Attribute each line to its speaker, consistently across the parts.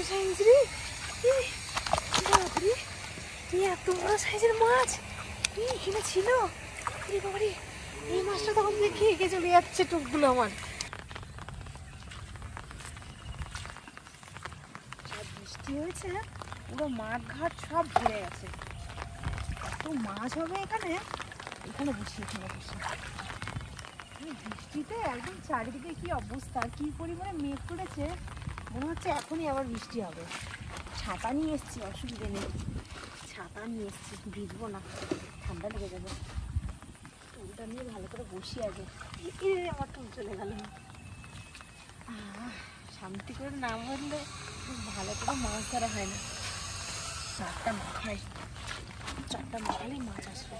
Speaker 1: Size রে, বাবারে এত বড় সাইজের মাছ এখানে ছিল। বাবারে এই মাছটা তখন দেখে এঁকে চলে যাচ্ছে টুকগুলো আমার। বৃষ্টি হয়েছে পুরো মাঠ ঘাট সব ভরে গেছে। এত মাছ হবে এখানে, এখানে বসি এখানে বসি। বৃষ্টিতে একদম চারিদিকে কি অবস্থা, কি পরিমাণে মেঘ করেছে, মনে হচ্ছে এখনই আবার বৃষ্টি হবে। ছাতা নিয়ে এসছি, অসুবিধে নেই, ছাতা নিয়ে এসছি, ভিজবো না, ঠান্ডা লেগে যাবে। টুলটা নিয়ে ভালো করে বসি আগে। আমার টুল চলে গেল। শান্তি করে না বললে ভালো করে মাছ ধরা হয় না। চারটা মাখাই, চারটা মাখালেই মাছ আসবে।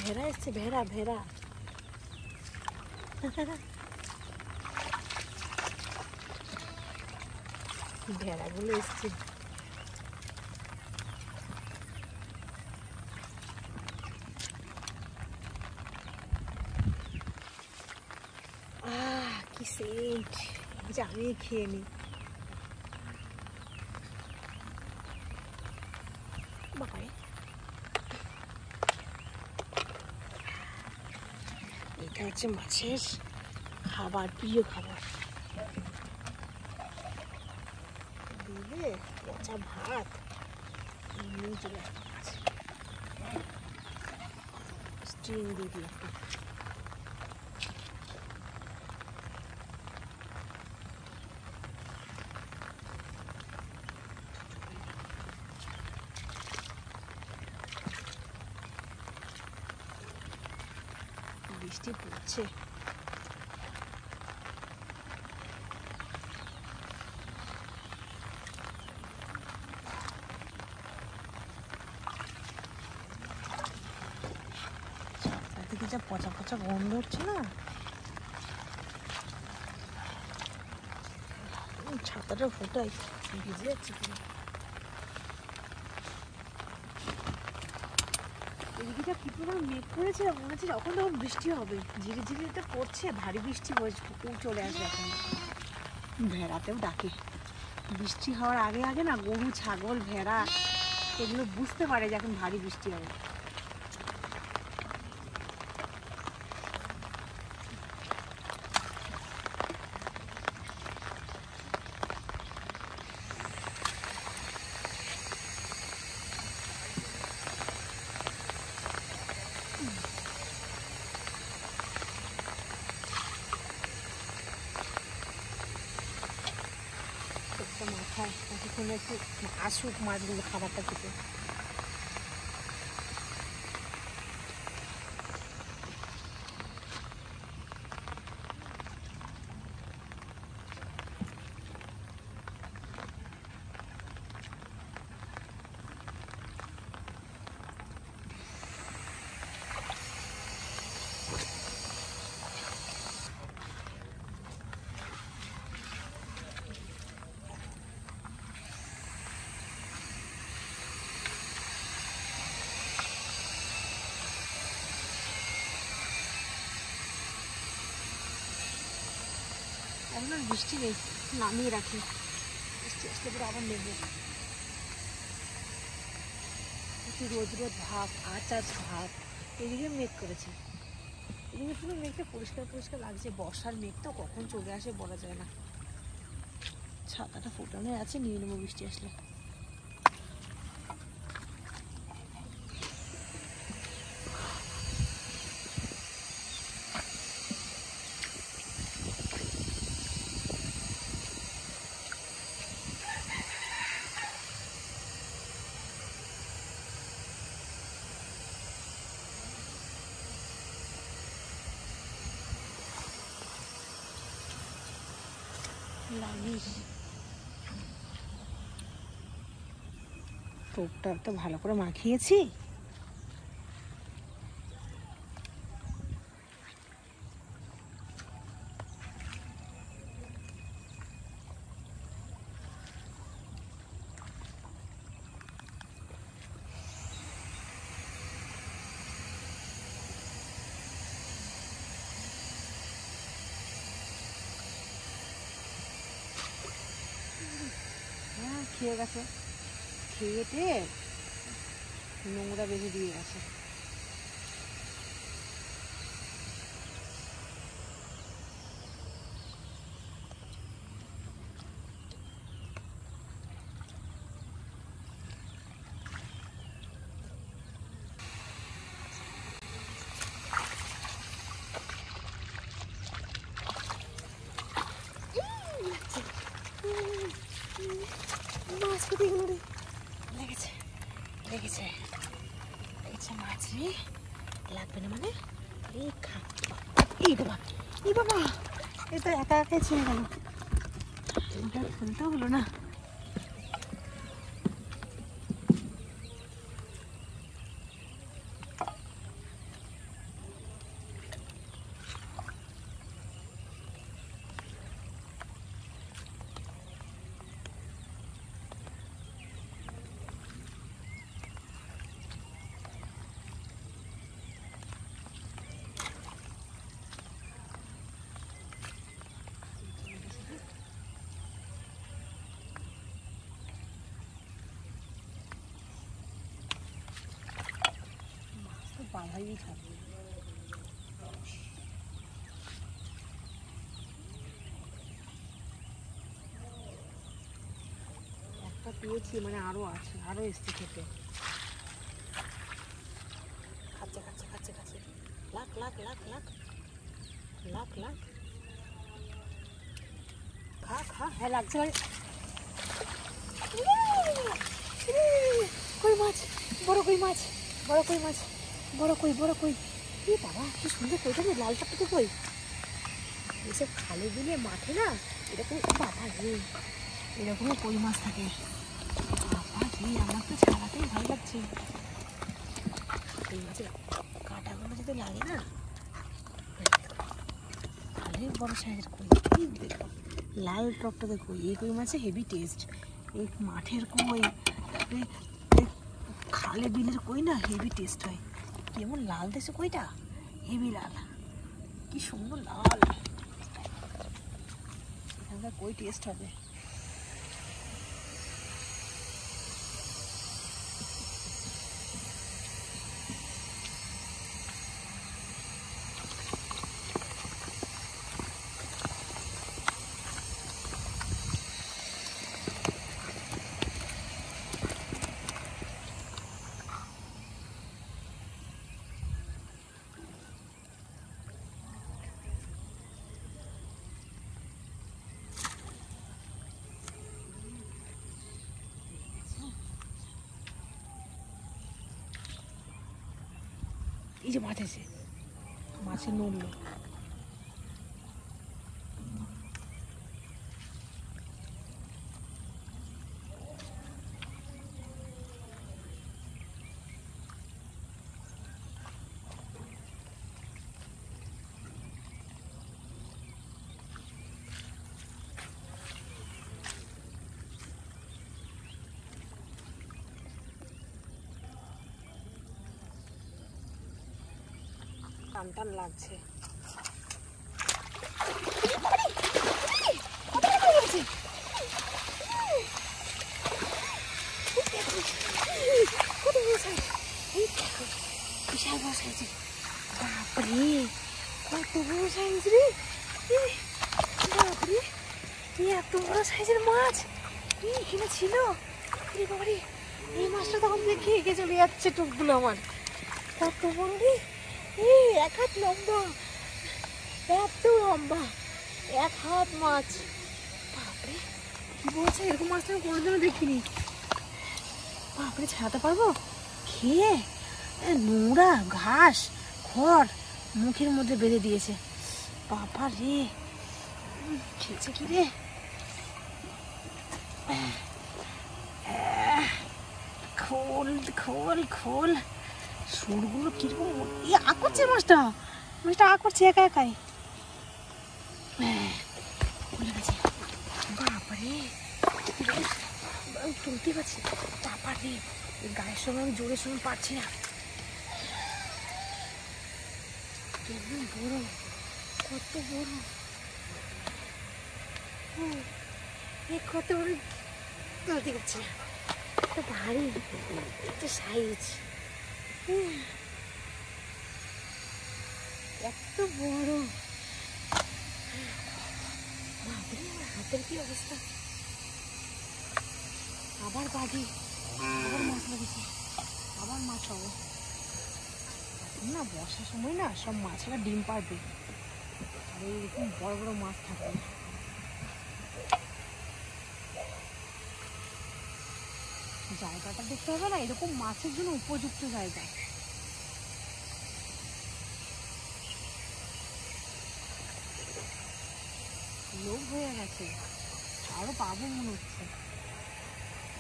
Speaker 1: ভেড়া এসছে, ভেড়া ভেড়া ভেড়াগুলো এসছে। কি সেন্ট, আমি খেয়ে নি। বাবারে এটা হচ্ছে মাছের খাবার, প্রিয় খাবার। দিলে পচা ভাত নিয়ে চলে আসছে, স্ট্রিং দিয়ে দিলাম। বৃষ্টি পড়ছে, চারদিকে যা পচা পচা গন্ধ হচ্ছে না, ছাতাটা ফোটাই ভিজে যাচ্ছে পুরো। এদিকে কি পরিমাণ মেঘ করেছে, মনে হচ্ছে যখন তখন বৃষ্টি হবে। ধীরে ধীরে এটা পড়ছে, ভারী বৃষ্টি চলে আসবে এখন। ভেড়াতেও ডাকে, বৃষ্টি হওয়ার আগে আগে না গরু ছাগল ভেড়া এগুলো বুঝতে পারে যে এখন ভারী বৃষ্টি হবে। মাথায় কিছুক্ষণ একটু আসুক মাছগুলো খাবারটা খেতে। এখন আর বৃষ্টি নেই, নামিয়ে রাখি, বৃষ্টি আসলে পরে আবার নেবো। একটু রোদ রোদ ভাব, আচার ভাব, এদিকে মেঘ করেছে। এদিকে পুরো মেঘটা পরিষ্কার পরিষ্কার লাগছে। বর্ষার মেঘ তো কখন চলে আসে বলা যায় না। ছাতাটা ফোটানো আছে, নিয়ে নেবো বৃষ্টি আসলে। টোপটা তো ভালো করে মাখিয়েছি। হ্যাঁ, খেয়ে গেছে, খেয়েটে নোংরা বেঁধে দিয়ে গেছে। মাছ কোথায় গেল রে? লেগেছে লেগেছে লেগেছে মাছ রে। লাগবে না মানে? এই খা। এই বাবা, এই বাবা, এটা একা একাই ছিঁড়ে গেল। এটা খুলতেও হলো না। বাঁধাই থাকবে। একটা পেয়েছি, মানে আরো আছে, আরো এসছে খেতে। খাচ্ছে খাচ্ছে খাচ্ছে খাচ্ছে। লাখ লাখ লাখ লাখ লাখ লাখ। খা খা। হ্যাঁ লাগছে ভাই। কই মাছ, বড় কই মাছ, বড় কই মাছ, বড় কই, বড় কই। এ বাবা, কি সুন্দর কইটা রে, লাল টকটকে কই। এসব খালে দিলে মাঠে না এরকম, বাবা রে, এরকমই কই মাছ থাকে। বাবা রে, আমার তো ছাড়াতেই ভালো লাগছে। কই মাছের কাঁটাগুলো যদি লাগে না, তাহলে বড় সাইজের কই। দেখো লাল টকটকে কই, এই কই মাছে হেভি টেস্ট। এই মাঠের কই, তারপরে খালে বিলের কই না হেভি টেস্ট হয়। কেমন লাল দেশে কইটা, হেভি লাল, কি সুন্দর লাল। এখানকার কই টেস্ট হবে। এই যে মাছ আছে, মাছের নড়লো। টান টান লাগছে। কত এই দেখো বিশাল বড় সাইজের, বাপরে কত বড় সাইজ রে, বাপরে এত বড় সাইজের মাছ এখানে ছিল। বাবারে এই মাছটা তখন দেখে এগিয়ে চলে যাচ্ছে টুকগুলো আমার, কত বড় রে, এই 1 হাত লম্বা, এত লম্বা 1 হাত মাছ, বাপরে কি বলছে, এরকম মাছ আমি কোনোদিনও দেখিনি। বাপরে ছাড়াতে পারবো, খেয়ে নোংরা ঘাস খড় মুখের মধ্যে বেঁধে দিয়েছে, বাবা রে খেয়েছে কি রে, খোল খোল খোল, সুরগুলো কিরকম আ করছে মাছটা, মাছটা আ করছে একা একাই, খুলে গেছে, বাবারে আমি তুলতে পারছি, চাপা রে গায়ের সঙ্গে আমি জোরের সঙ্গে পারছি না, কেমন বড়, কত বড়, কত বড় তুলতে পারছি না, কত ভারী একটা সাইজ, এত বড়, বাপরে আমার হাতের কি অবস্থা, আবার বাঁধি, আবার মাছ লেগেছে, আবার মাছ হবে না, বর্ষার সময় না সব মাছেরা ডিম পারবে, আর এইরকম বড় বড় মাছ থাকবে, জায়গাটা দেখতে হবে না, এরকম মাছের জন্য উপযুক্ত জায়গা, লোভ হয়ে গেছে, আরো পাবো মনে হচ্ছে,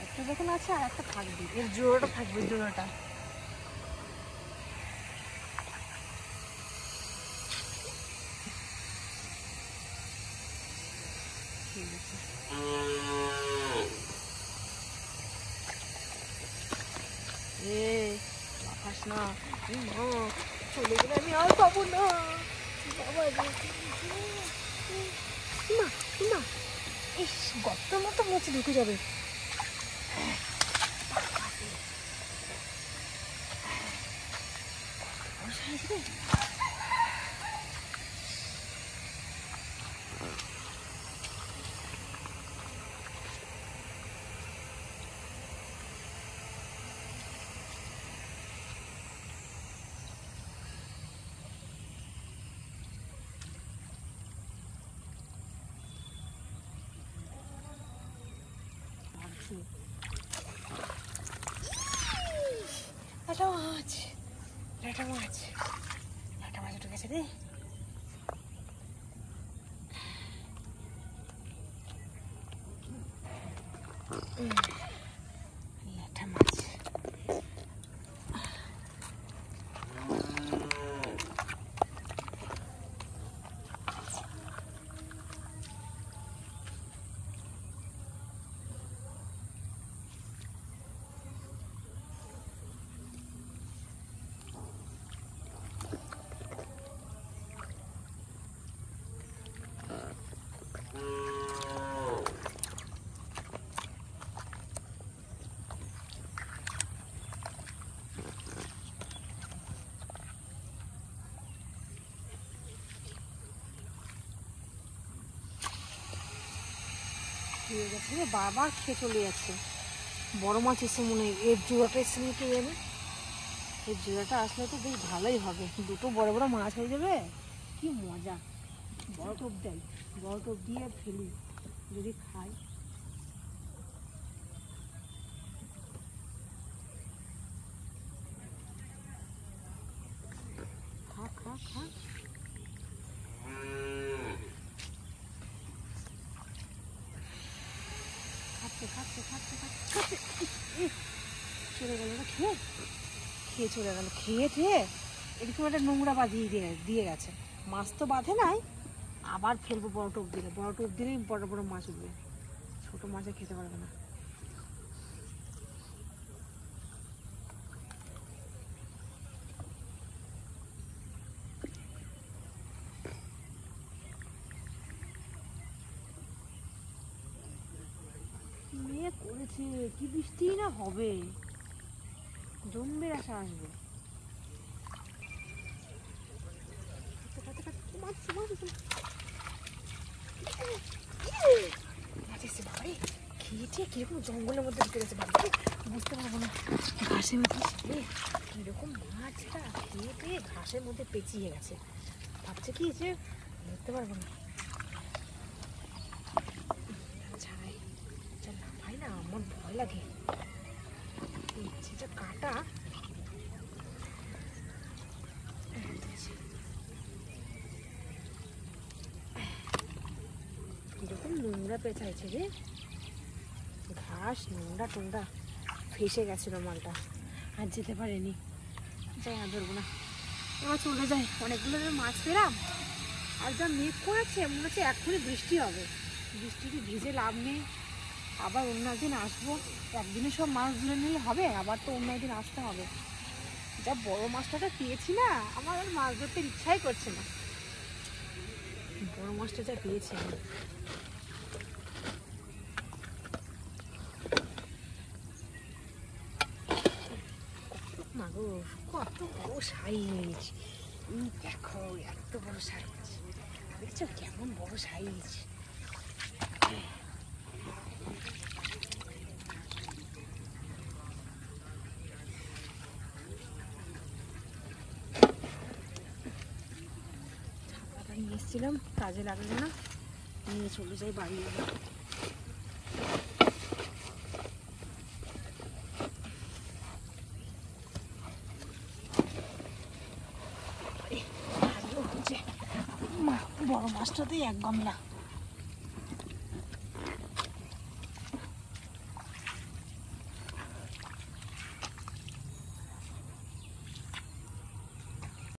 Speaker 1: একটা যখন আছে আর একটা থাকবে, এর জোড়াটা থাকবে, জোড়াটা ঠিক আছে, লাফাস না, চলে গেলে আমি আর পাবো না, বাবা না, ইস গর্তের মতো মুছে ঢুকে যাবে, একটা মাছ, একটা মাছ, একটা মাছ উঠে গেছে রে, একটা মাছ, বারবার খেয়ে চলে যাচ্ছে, বড় মাছ এসে মনে হয়, এর জোড়াটা এসে মনে কে জানে, এর জোড়াটা আসলে তো বেশ ভালোই হবে, দুটো বড় বড় মাছ হয়ে যাবে, কি মজা, বড় টোপ দেয়, বড় টোপ দিয়ে ফেলি যদি খাই, খা খা খা, খাচ্ছে খাচ্ছে খাচ্ছে খাচ্ছে, চলে গেল না, খেয়ে খেয়ে চলে গেল, খেয়ে খেয়ে এরকম একটা নোংরা বাঁধিয়ে দিয়ে গেছে, মাছ তো বাঁধে নাই, আবার ফেলবো বড় টোপ দিলে, বড় টোপ দিলেই বড় বড় মাছ উঠবে, ছোটো মাছে খেতে পারবে না, মেয়ে করেছে কি বৃষ্টি না হবে, জম্বের আশা আসবে। খেয়েছে কিরকম জঙ্গলের মধ্যে ঢুকে গেছে, বুঝতে পারবো না। ঘাসের মধ্যে কিরকম মাছটা খেয়ে পেয়ে ঘাসের মধ্যে পেঁচিয়ে গেছে, ভাবছে কি যে বুঝতে পারবো না। ছাড়াই না ভাই, না আমার ভয় লাগে, কাটা কিরকম নোংরা পেঁচাইছে রে, ঘাস নোংরা টোংরা ফেসে গেছিল মালটা, আর যেতে পারেনি। যাই আর ধরবো না, এবার চলে যাই। অনেকগুলো মাছ পেলাম, আর যা মেঘ করেছে মনে হচ্ছে এক্ষুনি বৃষ্টি হবে। বৃষ্টিতে ভিজে লাভ নেই, আবার অন্য একদিন আসবো। একদিনে সব মাছ ধরে নিলে হবে, আবার তো অন্য একদিন আসতে হবে। যা বড় মাছটা পেয়েছি না, আমার আর মাছ ধরতে ইচ্ছাই করছে না। বড় মাছটা যা পেয়েছি আমি, মাগো কত বড় সাইজ, দেখো এত বড় সাইজ, দেখছো কেমন বড় সাইজ। ছাতাটা নিয়ে এসেছিলাম, কাজে লাগলো না, নিয়ে চলে যাই বাড়ি। বড় মাছটাতেই এক গামলা।